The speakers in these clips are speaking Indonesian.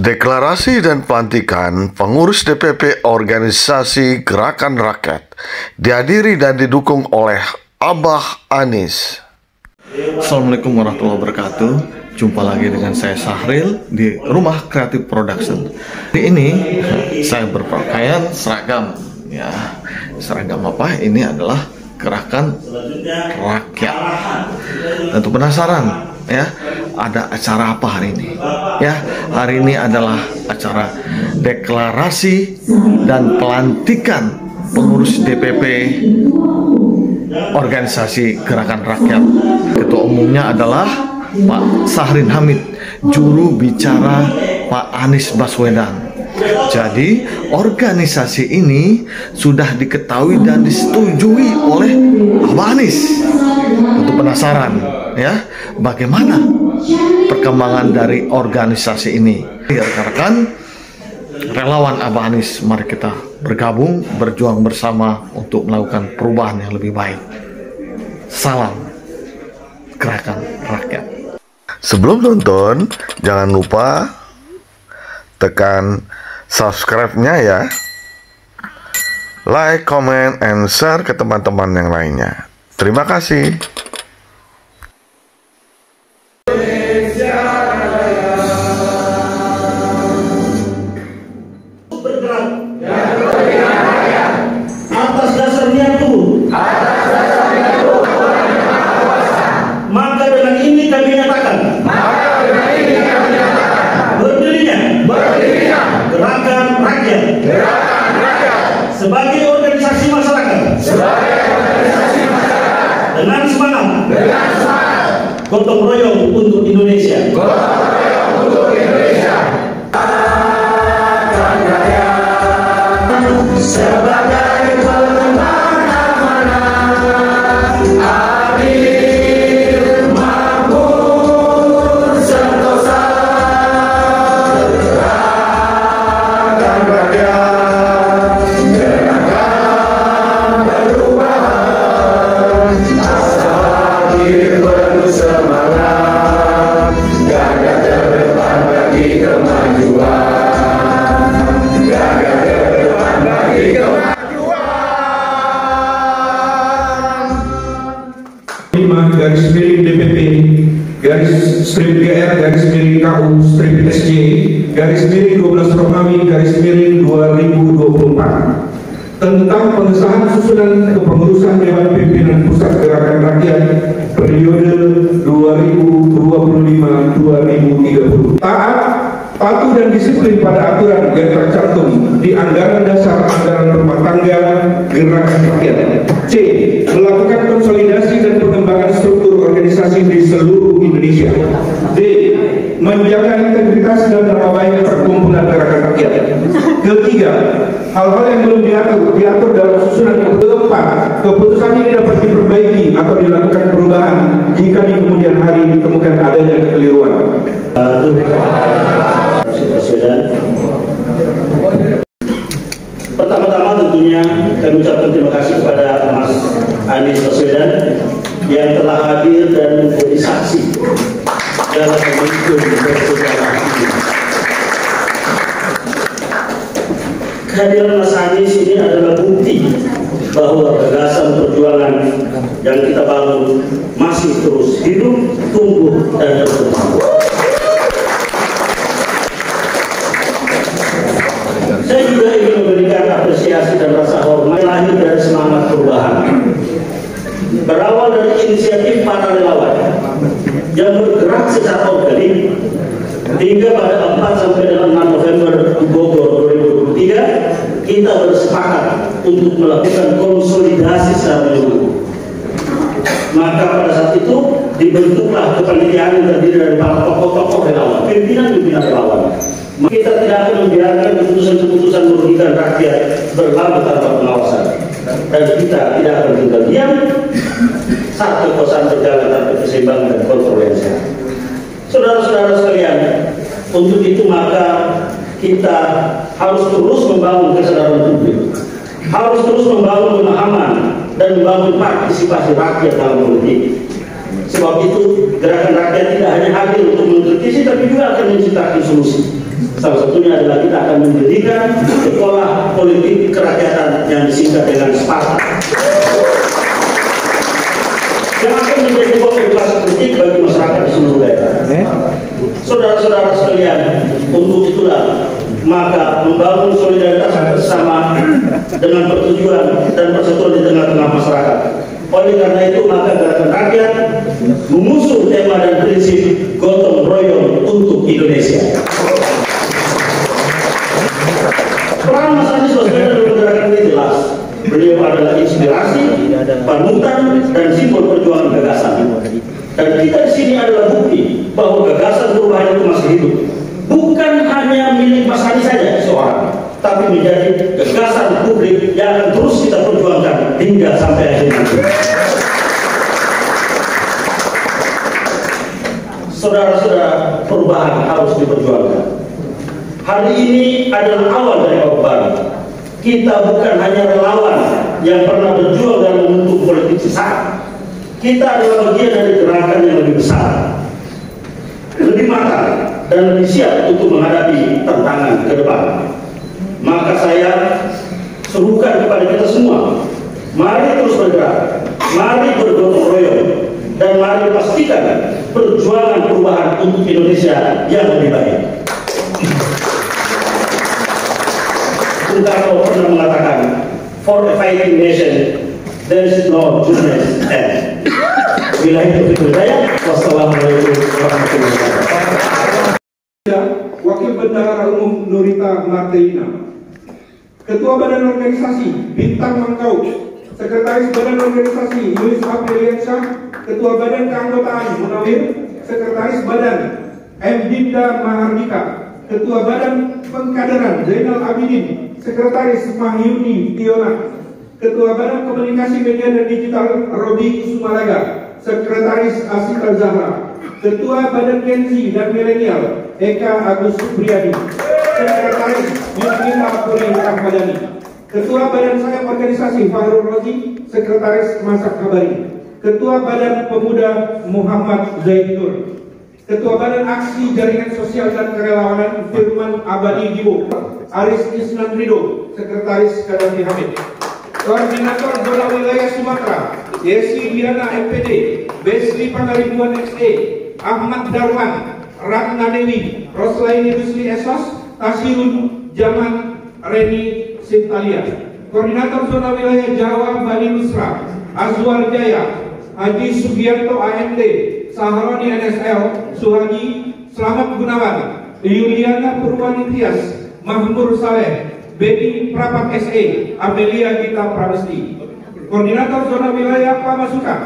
Deklarasi dan pelantikan pengurus DPP Organisasi Gerakan Rakyat dihadiri dan didukung oleh Abah Anies. Assalamualaikum warahmatullahi wabarakatuh. Jumpa lagi dengan saya Sahril di Rumah Kreatif Production. Hari ini saya berpakaian seragam. Ya, seragam apa? Ini adalah Gerakan Rakyat. Tentu penasaran ya, ada acara apa hari ini? Ya, hari ini adalah acara deklarasi dan pelantikan pengurus DPP Organisasi Gerakan Rakyat. Ketua umumnya adalah Pak Sahrin Hamid, juru bicara Pak Anies Baswedan. Jadi organisasi ini sudah diketahui dan disetujui oleh Abah Anies. Untuk penasaran ya, bagaimana perkembangan dari organisasi ini? Rekan-rekan relawan Abah Anies, mari kita bergabung, berjuang bersama untuk melakukan perubahan yang lebih baik. Salam Gerakan Rakyat. Sebelum nonton, jangan lupa tekan subscribe-nya ya, like, comment, and share ke teman-teman yang lainnya. Terima kasih. Atas dasar niatku, maka dengan ini kami nyatakan berdirinya Gerakan Rakyat sebagai organisasi masyarakat dengan semangat gotong royong untuk Indonesia. Sebagai pengemban amanah, adil, makmur, sentosa, gerakan rakyat, gerakan perubahan, adil penuh semangat, garda terdepan bagi kemajuan. Garis miring DPP garis strip GR garis miring KU strip SJ garis miring 12 Romawi garis miring 2024 tentang pengesahan susunan kepengurusan Dewan Pimpinan Pusat Gerakan Rakyat periode 2025-2030. Taat, patuh dan disiplin pada aturan yang tercantum di anggaran dasar anggaran rumah tangga Gerakan Rakyat. C. Melakukan konsolidasi dan pengembangan struktur organisasi di seluruh Indonesia. D. Menjaga integritas dan nama baik perkumpulan Gerakan Rakyat. Ketiga, hal-hal yang belum diatur dalam susunan. Keempat, keputusan ini dapat diperbaiki atau dilakukan perubahan jika di kemudian hari ditemukan adanya kekeliruan. Pertama-tama tentunya kami ucapkan terima kasih kepada Mas Anies Baswedan yang telah hadir dan menjadi saksi dalam memimpin persejarah ini. Kehadiran Mas Anies ini adalah bukti bahwa gagasan perjuangan yang kita bangun masih terus hidup, tumbuh, dan berkembang. Saya juga ingin memberikan apresiasi dan rasa hormat lahir dari semangat perubahan. Berawal dari inisiatif para relawan yang bergerak secara organik hingga pada 4 sampai dengan 6 November di Bogor 2023 kita bersepakat untuk melakukan konsolidasi secara menyeluruh. Maka pada saat itu dibentuklah kepanitiaan yang terdiri dari para tokoh-tokoh relawan, pimpinan-pimpinan relawan. Kita tidak akan membiarkan keputusan-keputusan merugikan rakyat berlalu tanpa pengawasan, dan kita tidak akan tinggal diam saat kekuasaan berjalan tanpa keseimbangan dan kontrol yang sehat. Saudara-saudara sekalian, untuk itu maka kita harus terus membangun kesadaran publik, harus terus membangun pemahaman dan membangun partisipasi rakyat dalam politik. Sebab itu, gerakan rakyat tidak hanya hadir untuk mengkritisi, tapi juga akan menciptakan solusi. Salah satunya adalah kita akan mendirikan sekolah politik kerakyatan yang disingkat dengan Sparta, yang akan menjadi sebuah edukasi politik bagi masyarakat di seluruh daerah. Saudara-saudara sekalian, untuk itulah maka membangun solidaritas bersama dengan pertujuan dan persatuan di tengah-tengah masyarakat. Oleh karena itu, maka gerakan rakyat mengusung tema dan prinsip gotong royong untuk Indonesia. Peran Mas Anies Baswedan dalam gerakan ini jelas. Beliau adalah inspirasi, panutan, dan simbol perjuangan gagasan. Dan kita di sini adalah bukti bahwa gagasan perubahan itu masih hidup. Bukan hanya milik Mas Anies saja seorang, tapi menjadi gagasan publik yang akan terus kita perjuangkan hingga sampai akhir nanti. Saudara-saudara, perubahan harus diperjuangkan. Hari ini adalah awal dari babak baru. Kita bukan hanya relawan yang pernah berjuang dalam membentuk politik sesat. Kita adalah bagian dari gerakan yang lebih besar, lebih matang, dan lebih siap untuk menghadapi tantangan ke depan. Maka saya serukan kepada kita semua, mari terus bergerak, mari bergotong royong, dan mari pastikan perjuangan perubahan untuk Indonesia yang lebih baik. Bung Karno pernah mengatakan, for a fighting nation, there is no goodness end. Bilahi taufiq wal hidayah. Wassalamualaikum warahmatullahi wabarakatuh. Wakil Bendahara Umum Nurita Martelina, Ketua Badan Organisasi Bintang Mangkau, Sekretaris Badan Organisasi Yulis Apriliansyah, Ketua Badan Keanggotaan Munawir, Sekretaris Badan M. Dinda Mahardika, Ketua Badan Pengkaderan Zainal Abidin, Sekretaris Mahyuni Tiona, Ketua Badan Komunikasi Media dan Digital Robi Kusumalaga, Sekretaris Asita Zahra, Ketua Badan Genzi dan Milenial Eka Agus Supriyadi, Sekretaris Yusmita Puri Rahmadani, Ketua Badan Sayap Organisasi Fahrul Rozi, Sekretaris Masak Kabari, Ketua Badan Pemuda Muhammad Zaid Nur, Ketua Badan Aksi Jaringan Sosial dan Kerelawanan Firman Abadi Diwo, Aris Isnan Rido, Sekretaris Kadafi Hamid, Koordinator Zona Wilayah Sumatera Yesi Diana MPD, Besri Pangaribuan XE, Ahmad Darwan, Ratna Dewi, Roslaini Rusli Esos, Tasirun Jaman Reni Sintalia, Koordinator Zona Wilayah Jawa Bali Nusra, Azwar Jaya, Haji Sugiarto AMD, Saharoni NSL, Suhaji, Selamat Gunawan, Yuliana Purwanitias, Mahmur Saleh, Bedi Prapak SE, Amelia Gita Pramesti, Koordinator Zona Wilayah Pamasukan,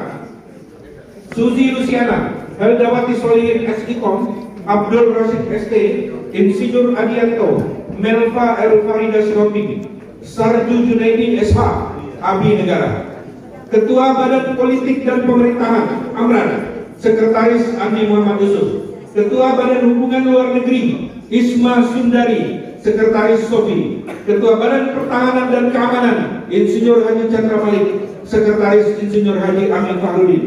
Suzy Luciana, Heldawati Solihin SIKOM, Abdul Rashid ST, Insinyur Adianto, Melva Elfarida Sirobi, Sarju Junaidi SH, Abi Negara, Ketua Badan Politik dan Pemerintahan Amran, Sekretaris Andi Muhammad Yusuf, Ketua Badan Hubungan Luar Negeri Isma Sundari, Sekretaris Sofi, Ketua Badan Pertahanan dan Keamanan Insinyur Haji Chandra Malik, Sekretaris Insinyur Haji Amin Fahrudin,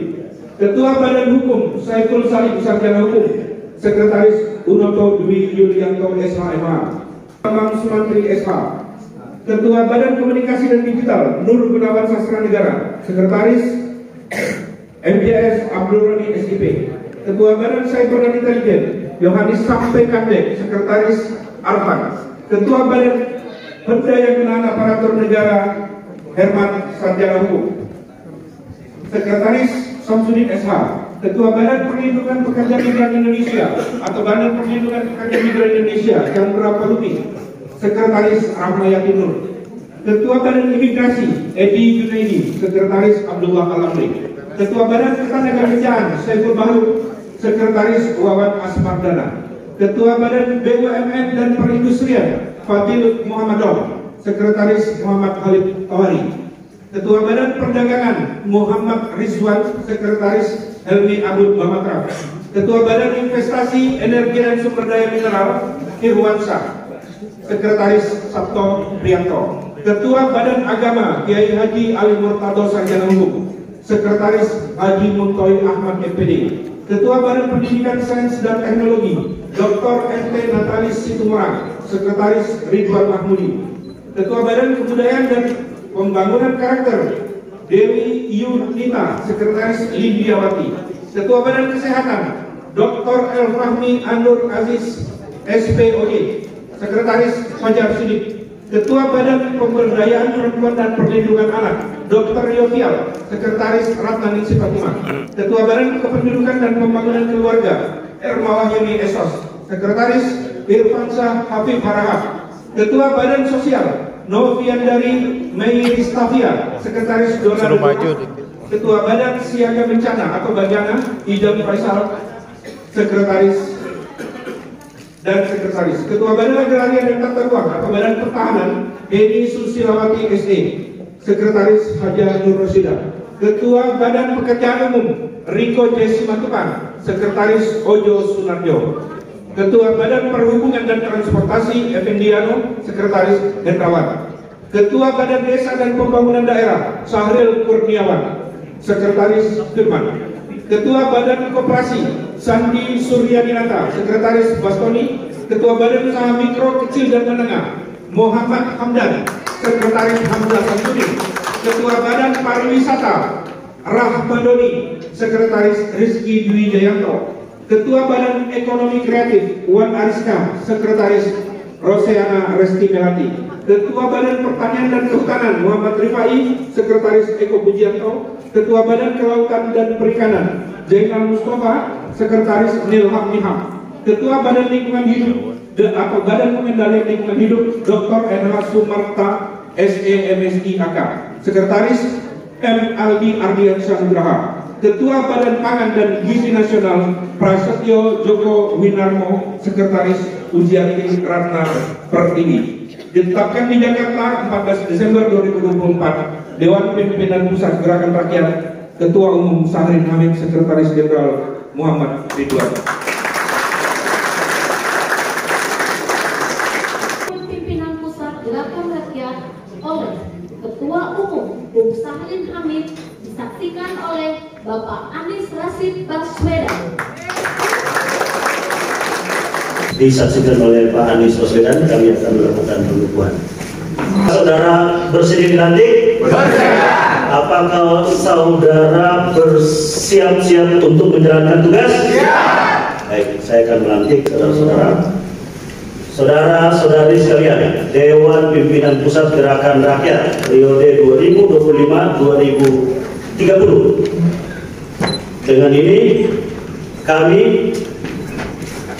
Ketua Badan Hukum Saiful Salim Sarjana Hukum, Sekretaris Unoto Dwi Yulianto SHMA, Bambang Sumantri SH, Ketua Badan Komunikasi dan Digital Nur Gunawan Sastra Negara, Sekretaris MJS Abdul Rani SIP, Ketua Badan Cyber dan Intelijen Yohanis Sampai Kande, Sekretaris Arfan, Ketua Badan Pendayagunaan Aparatur Negara Herman Sarjana Hukum, Sekretaris Samsudin SH, Ketua Badan Perlindungan Pekerja Migran Indonesia atau Badan Perlindungan Pekerja Migran Indonesia Chandra Palupi, Sekretaris Rahmayati Nur, Ketua Badan Imigrasi Edi Junaidi, Sekretaris Abdullah Alamri, Ketua Badan Ketenagakerjaan Saiful Bahru, Sekretaris Wawan Asmardana, Ketua Badan BUMN dan Perindustrian Fadil Muhammadov, Sekretaris Muhammad Khalid Tawari, Ketua Badan Perdagangan Muhammad Rizwan, Sekretaris Helmi Abud Bamatra, Ketua Badan Investasi Energi dan Sumber Daya Mineral Irwansyah, Sekretaris Sabto Prianto, Ketua Badan Agama Kiai Haji Ali Murtado Sarjana Hukum, Sekretaris Haji Muntoy Ahmad MPD. Ketua Badan Pendidikan Sains dan Teknologi Dr. Nt. Natalis Situmorang. Sekretaris Ridwan Mahmudi. Ketua Badan Kebudayaan dan Pembangunan Karakter Dewi Yunita. Sekretaris Lindiawati. Ketua Badan Kesehatan Dr. El Fahmi Anur Aziz SPOJ. Sekretaris Fajar Sidik. Ketua Badan Pemberdayaan Perempuan dan Perlindungan Anak Dr. Yofial. Sekretaris Ratnaningsih Fatimah. Ketua Badan Kependudukan dan Pembangunan Keluarga Ermawahyuni Esos. Sekretaris Irfansyah Habib Harahap. Ketua Badan Sosial Noviandari Meiristafia. Sekretaris Donald. Ketua Badan Siaga Bencana atau Bagana Idam Faisal. Sekretaris dan Sekretaris. Ketua Badan Agraria dan Tata Ruang atau Badan Pertahanan Eni Susilawati SD. Sekretaris Haja Nur Rosidah. Ketua Badan Pekerjaan Umum Riko J. Simatupang. Sekretaris Ojo Sunarjo. Ketua Badan Perhubungan dan Transportasi Effendiano. Sekretaris Hendrawan. Ketua Badan Desa dan Pembangunan Daerah Sahril Kurniawan. Sekretaris Firman. Ketua Badan Koperasi Sandi Suryadinata. Sekretaris Bastoni. Ketua Badan Usaha Mikro, Kecil dan Menengah Muhammad Hamdan. Sekretaris Hamzah Samsudin. Ketua Badan Pariwisata Rahmadoni. Sekretaris Rizky Dwi Jayanto. Ketua Badan Ekonomi Kreatif Wan Ariska. Sekretaris Roseana Resti Melati. Ketua Badan Pertanian dan Kehutanan Muhammad Rifai. Sekretaris Eko Bujianto. Ketua Badan Kelautan dan Perikanan Zainal Mustafa. Sekretaris Nilham Niham. Ketua Badan Lingkungan Hidup atau Badan Pengendalian Lingkungan Hidup Dr. NH Sumarta SEMSI AK. Sekretaris M. Aldi Ardiansyah Nugraha. Ketua Badan Pangan dan Gizi Nasional Prasetyo Joko Winarmo. Sekretaris Ujiati Ratna Pertiwi. Ditetapkan di Jakarta 14 Desember 2024. Dewan Pimpinan Pusat Gerakan Rakyat Ketua Umum Sahrin Hamid. Sekretaris Jenderal Muhammad Ridwan. Pimpinan Pusat Gerakan Rakyat oleh Ketua Umum Bung Sahrin Hamid disaksikan oleh Bapak Anies Rashid Baswedan. Disaksikan oleh Pak Anies Baswedan, kami akan melakukan pengukuhan. Saudara bersedia dilantik? Apakah saudara bersiap-siap untuk menjalankan tugas? Baik, saya akan melantik saudara-saudara. Saudara-saudari sekalian, Dewan Pimpinan Pusat Gerakan Rakyat periode 2025-2030. Dengan ini kami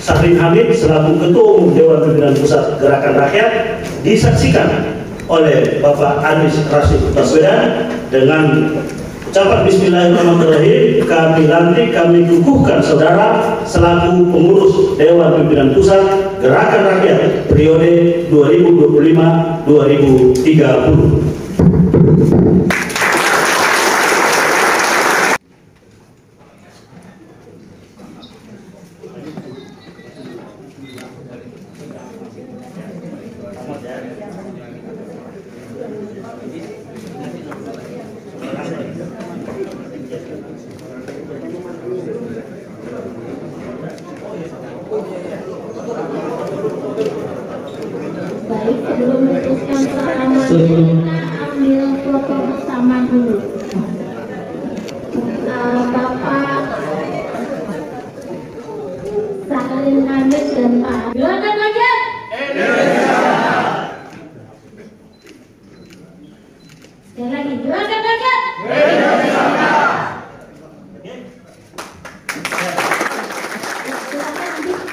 Sahrin Hamid selaku Ketua Umum Dewan Pimpinan Pusat Gerakan Rakyat disaksikan oleh Bapak Anies Rashid Baswedan. Dengan ucapan Bismillahirrahmanirrahim kami lantik, kami kukuhkan saudara selaku pengurus Dewan Pimpinan Pusat Gerakan Rakyat periode 2025-2030. Baik, sebelum memutuskan pertama kita ambil foto bersama dulu. Bapak Sahrin Hamid dan Pak Gerakan Rakyat sekali lagi, Gerakan Rakyat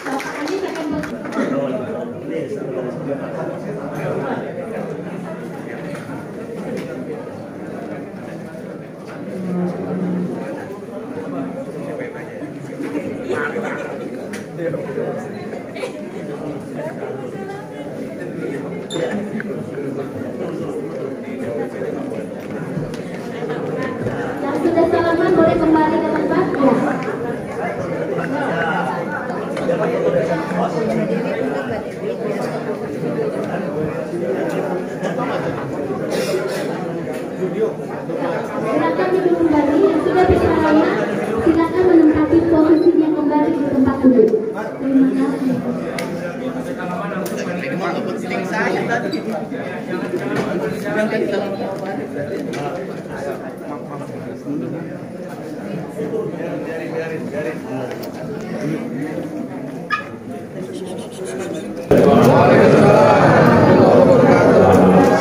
Bapak Anies akan Silakan duduk kembali. Yang sudah bersarangan, silakan menempati posisinya kembali di tempat duduk. Terima kasih.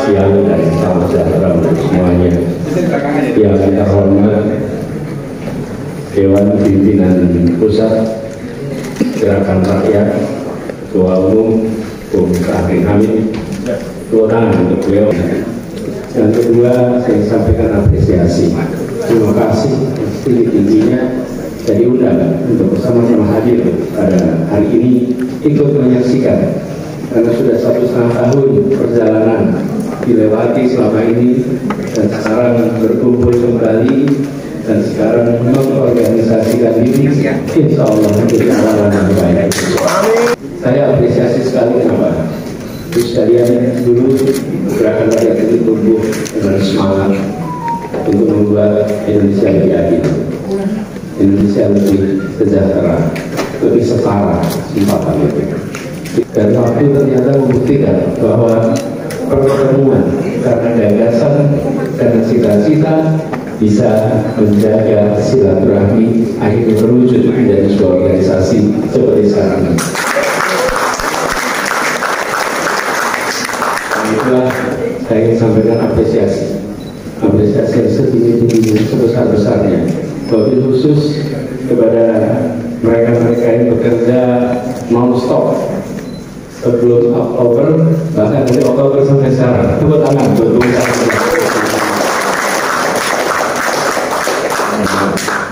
Siang dan salam sejahtera untuk semuanya. Yang terhormat Dewan Pimpinan Pusat Gerakan Rakyat, Ketua Umum Bung Sahril Hamid, tangan untuk beliau. Yang kedua, saya sampaikan apresiasi. Terima kasih tinggi-tingginya dari undangan untuk bersama-sama hadir pada hari ini ikut menyaksikan, karena sudah 1,5 tahun perjalanan dilewati selama ini dan sekarang berkumpul kembali dan sekarang mengorganisasikan diri, insya Allah menjadi awalan yang baik. Saya apresiasi sekali kenapa terus kalian dulu gerakan rakyat itu tumbuh dengan semangat untuk membuat Indonesia lebih adil, Indonesia lebih sejahtera, lebih setara simpatannya. Dan waktu ternyata membuktikan bahwa pertemuan karena gagasan, karena cita-cita bisa menjaga silaturahmi akhirnya terwujud menjadi sebuah organisasi seperti sekarang ini. Itulah saya ingin sampaikan apresiasi yang setinggi-tingginya, sebesar-besarnya, wabil khusus kepada mereka-mereka yang bekerja non-stop sebelum Oktober, bahkan dari Oktober sampai sekarang. Tepuk tangan buat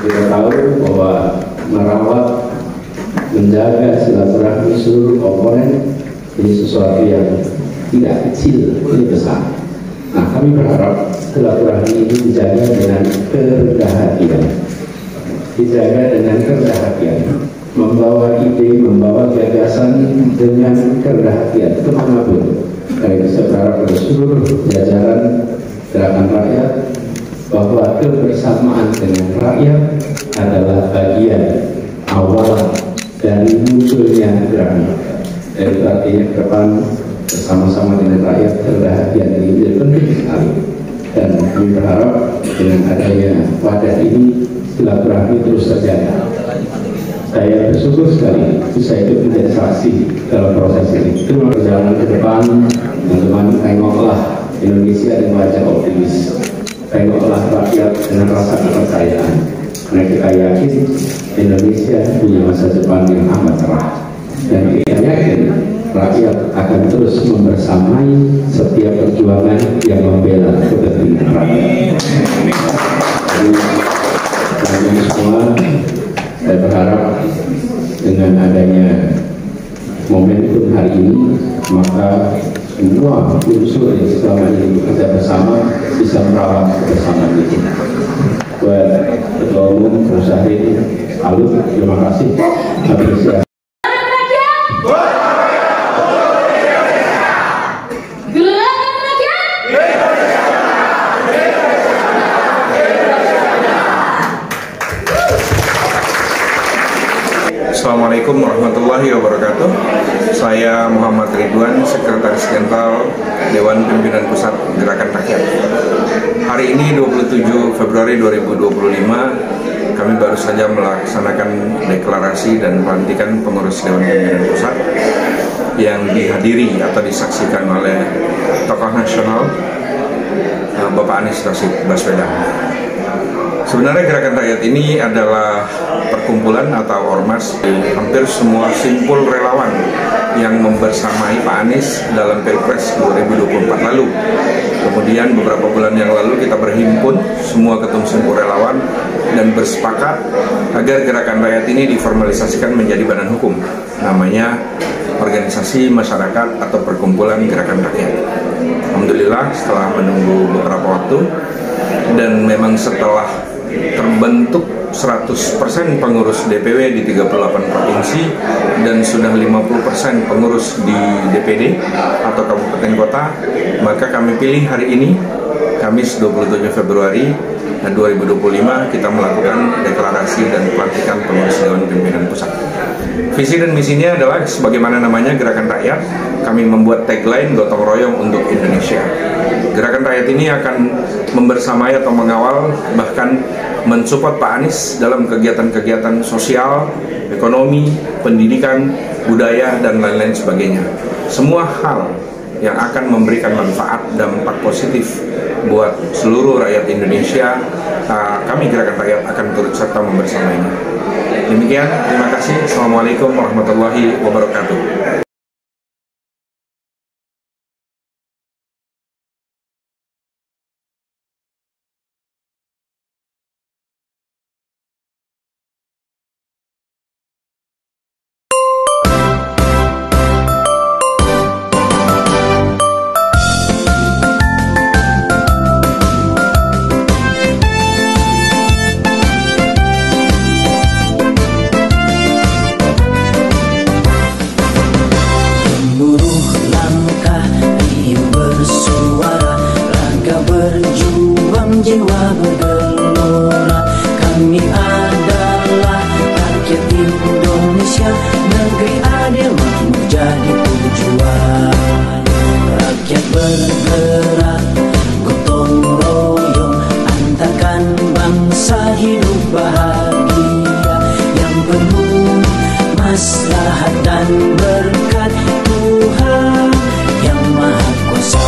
kita tahu bahwa merawat, menjaga silaturahmi seluruh komponen ini sesuatu yang tidak kecil, ini besar. Nah, kami berharap silaturahmi ini dijaga dengan kerendah hatian, dijaga dengan kerendah hatian, membawa ide, membawa gagasan dengan kerendah hatian kemanapun. Karena saya berharap pada seluruh jajaran gerakan rakyat bahwa kebersamaan dengan rakyat adalah bagian awal dari munculnya gerakan. Dan itu artinya ke depan bersama-sama dengan rakyat kerendah hatian ini menjadi penting sekali. Dan kami berharap dengan adanya wadah ini silaturahmi terus terjaga. Saya bersyukur sekali bisa ikut menjadi saksi dalam proses ini. Terima perjalanan ke depan, teman-teman, tengoklah Indonesia dengan wajah optimis. Tengoklah rakyat dengan rasa kepercayaan. Karena kita yakin Indonesia punya masa depan yang amat cerah. Dan kita yakin rakyat akan terus membersamai setiap perjuangan yang membela kepentingan rakyat. Jadi, semua saya berharap dengan adanya momentum hari ini, maka semua unsur yang selama ini bekerja bersama bisa merawat kebersamaan itu. Buat Ketua Umum Bung Sahril, terima kasih. Apresiasi. Assalamualaikum warahmatullahi wabarakatuh. Saya Muhammad Ridwan, Sekretaris Jenderal Dewan Pimpinan Pusat Gerakan Rakyat. Hari ini 27 Februari 2025, kami baru saja melaksanakan deklarasi dan pelantikan pengurus Dewan Pimpinan Pusat yang dihadiri atau disaksikan oleh tokoh nasional Bapak Anies Rashid Baswedan. Sebenarnya Gerakan Rakyat ini adalah perkumpulan atau ormas hampir semua simpul relawan yang membersamai Pak Anies dalam Pilpres 2024 lalu. Kemudian beberapa bulan yang lalu kita berhimpun semua ketum simpul relawan dan bersepakat agar Gerakan Rakyat ini diformalisasikan menjadi badan hukum. Namanya Organisasi Masyarakat atau Perkumpulan Gerakan Rakyat. Alhamdulillah setelah menunggu beberapa waktu dan memang setelah terbentuk 100% pengurus DPW di 38 provinsi dan sudah 50% pengurus di DPD atau kabupaten kota, maka kami pilih hari ini Kamis 27 Februari 2025 kita melakukan deklarasi dan pelantikan pengurus Dewan Pimpinan Pusat. Visi dan misinya adalah sebagaimana namanya Gerakan Rakyat, kami membuat tagline gotong royong untuk Indonesia. Gerakan Rakyat ini akan membersamai atau mengawal bahkan mensupport Pak Anies dalam kegiatan-kegiatan sosial, ekonomi, pendidikan, budaya, dan lain-lain sebagainya. Semua hal yang akan memberikan manfaat dampak positif buat seluruh rakyat Indonesia, kami Gerakan Rakyat akan turut serta membersamainya. Demikian, terima kasih. Assalamualaikum warahmatullahi wabarakatuh. Jiwa bergelora, kami adalah rakyat Indonesia, negeri adil makmur jadi tujuan. Rakyat bergerak, gotong royong, antarkan bangsa hidup bahagia yang penuh maslahat dan berkat Tuhan yang Maha Kuasa.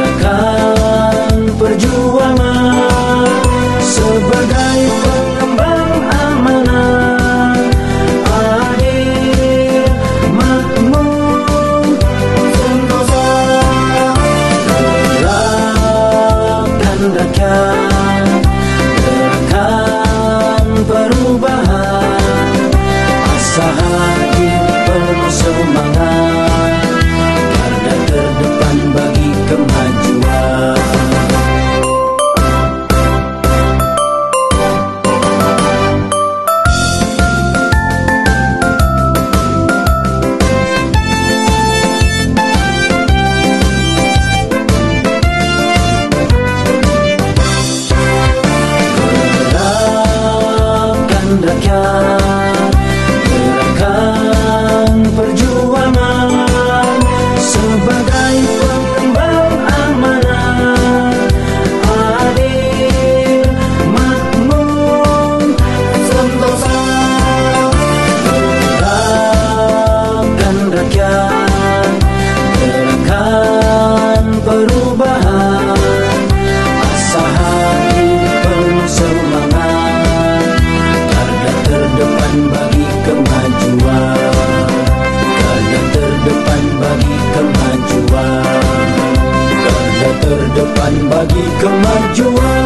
Gerakan perjuangan sebagai pengembang amanah, adil, makmur, sentosa. Gerakan rakyat, gerakan perubahan, asa hadir penuh semangat, garda terdepan bagi kemajuan. Gerakan rakyat, gerakan perjuangan sebagai pengembang amanah, adil, makmur, sentosa. Gerakan rakyat, gerakan perubahan, asa hati penuh semangat, garda terdepan bagi kemajuan, garda terdepan bagi kemajuan, garda terdepan bagi kemajuan.